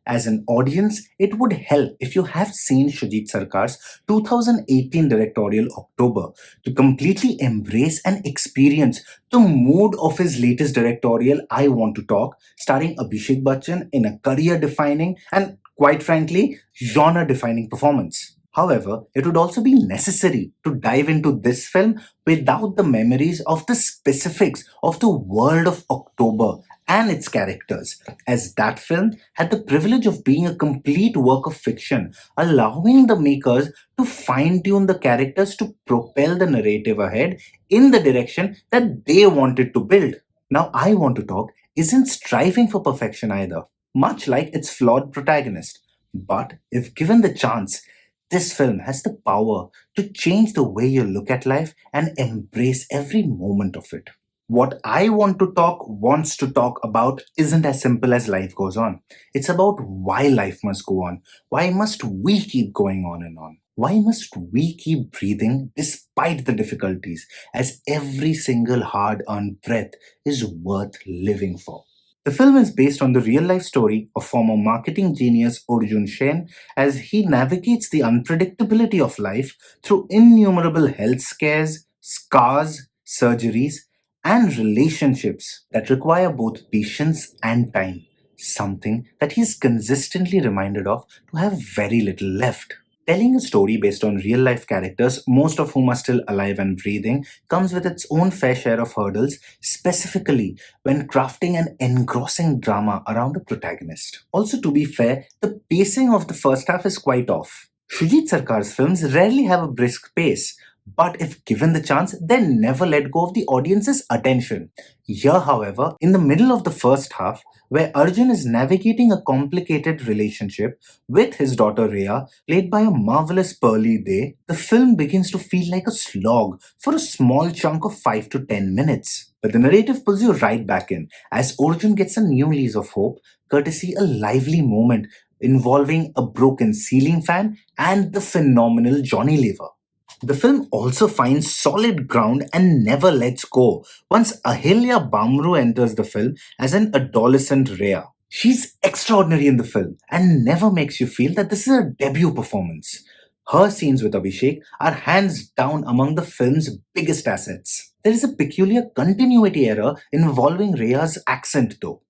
As an audience, it would help if you have seen Shoojit Sircar's 2018 directorial October to completely embrace and experience the mood of his latest directorial I Want to Talk, starring Abhishek Bachchan in a career-defining and, quite frankly, genre-defining performance. However, it would also be necessary to dive into this film without the memories of the specifics of the world of October and its characters, as that film had the privilege of being a complete work of fiction, allowing the makers to fine tune the characters to propel the narrative ahead in the direction that they wanted to build. Now, I Want to Talk isn't striving for perfection either, much like its flawed protagonist. But if given the chance, this film has the power to change the way you look at life and embrace every moment of it. What I Want to Talk wants to talk about isn't as simple as life goes on. It's about why life must go on. Why must we keep going on and on? Why must we keep breathing despite the difficulties, as every single hard earned breath is worth living for? The film is based on the real life story of former marketing genius Arjun as he navigates the unpredictability of life through innumerable health scares, scars, surgeries, and relationships that require both patience and time, something that he is consistently reminded of to have very little left. Telling a story based on real life characters, most of whom are still alive and breathing, comes with its own fair share of hurdles, specifically when crafting an engrossing drama around a protagonist. Also, to be fair, the pacing of the first half is quite off. Shoojit Sircar's films rarely have a brisk pace, but if given the chance, they never let go of the audience's attention. Here, however, in the middle of the first half, where Arjun is navigating a complicated relationship with his daughter Rhea, played by a marvelous Pearly Day, the film begins to feel like a slog for a small chunk of 5 to 10 minutes. But the narrative pulls you right back in, as Arjun gets a new lease of hope, courtesy a lively moment involving a broken ceiling fan and the phenomenal Johnny Lever. The film also finds solid ground and never lets go once Ahillya Bamroo enters the film as an adolescent Rhea. She's extraordinary in the film and never makes you feel that this is a debut performance. Her scenes with Abhishek are hands down among the film's biggest assets. There is a peculiar continuity error involving Rhea's accent though.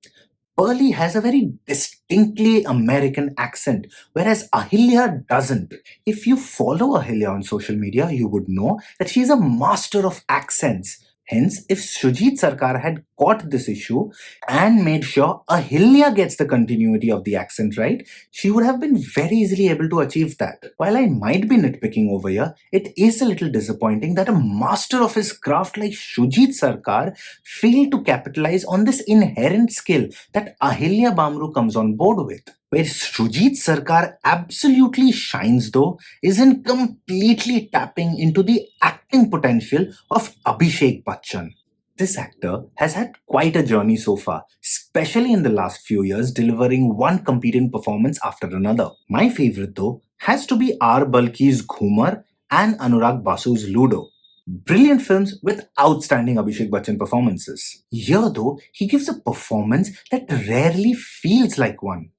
Pearly has a very distinctly American accent, whereas Ahilya doesn't. If you follow Ahilya on social media, you would know that she's a master of accents. Hence, if Shoojit Sircar had caught this issue and made sure Ahilya gets the continuity of the accent right, she would have been very easily able to achieve that. While I might be nitpicking over here, it is a little disappointing that a master of his craft like Shoojit Sircar failed to capitalize on this inherent skill that Ahilya Bamroo comes on board with. Where Shoojit Sircar absolutely shines though is in completely tapping into the acting potential of Abhishek Bachchan. This actor has had quite a journey so far, especially in the last few years, delivering one competent performance after another. My favorite though has to be R. Balki's Ghumar and Anurag Basu's Ludo. Brilliant films with outstanding Abhishek Bachchan performances. Here though, he gives a performance that rarely feels like one.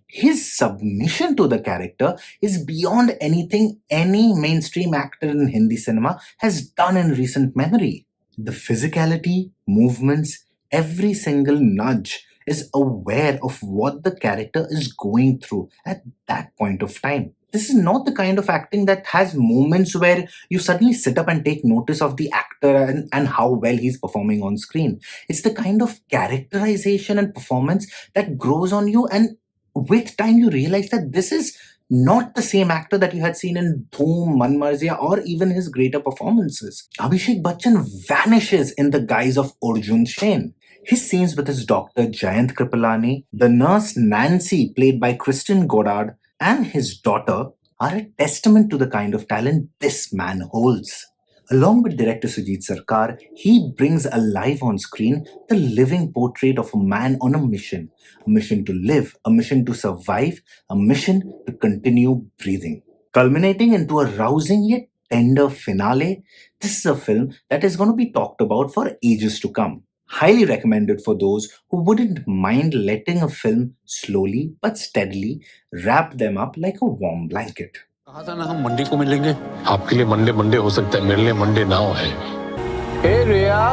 His submission to the character is beyond anything any mainstream actor in Hindi cinema has done in recent memory. The physicality, movements, every single nudge is aware of what the character is going through at that point of time. This is not the kind of acting that has moments where you suddenly sit up and take notice of the actor and how well he's performing on screen. It's the kind of characterization and performance that grows on you, and with time you realize that this is not the same actor that you had seen in Dhoom, Man Marziya, or even his greater performances. Abhishek Bachchan vanishes in the guise of Arjun Shen. His scenes with his doctor Jayant Kripalani, the nurse Nancy played by Kristen Goddard, and his daughter are a testament to the kind of talent this man holds. Along with director Shoojit Sircar, he brings alive on screen the living portrait of a man on a mission to live, a mission to survive, a mission to continue breathing. Culminating into a rousing yet tender finale, this is a film that is going to be talked about for ages to come. Highly recommended for those who wouldn't mind letting a film slowly but steadily wrap them up like a warm blanket. कहा था ना हम Monday को मिलेंगे. आपके लिए Monday Monday हो सकता है, मेरे लिए मंडे ना हो है. Hey Riya,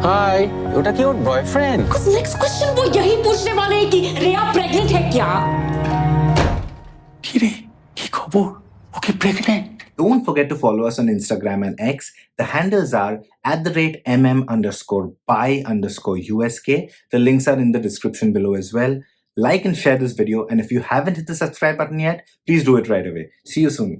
hi. ওটা কি ওর বয়ফ্রেন্ড? Because next question वो यही पूछने वाले हैं कि रिया प्रेग्नेंट है क्या? কি রে? কি খবর? ও কি pregnant? Don't forget to follow us on Instagram and X. The handles are @mm_by_USK. The links are in the description below as well. Like and share this video. And if you haven't hit the subscribe button yet, please do it right away. See you soon.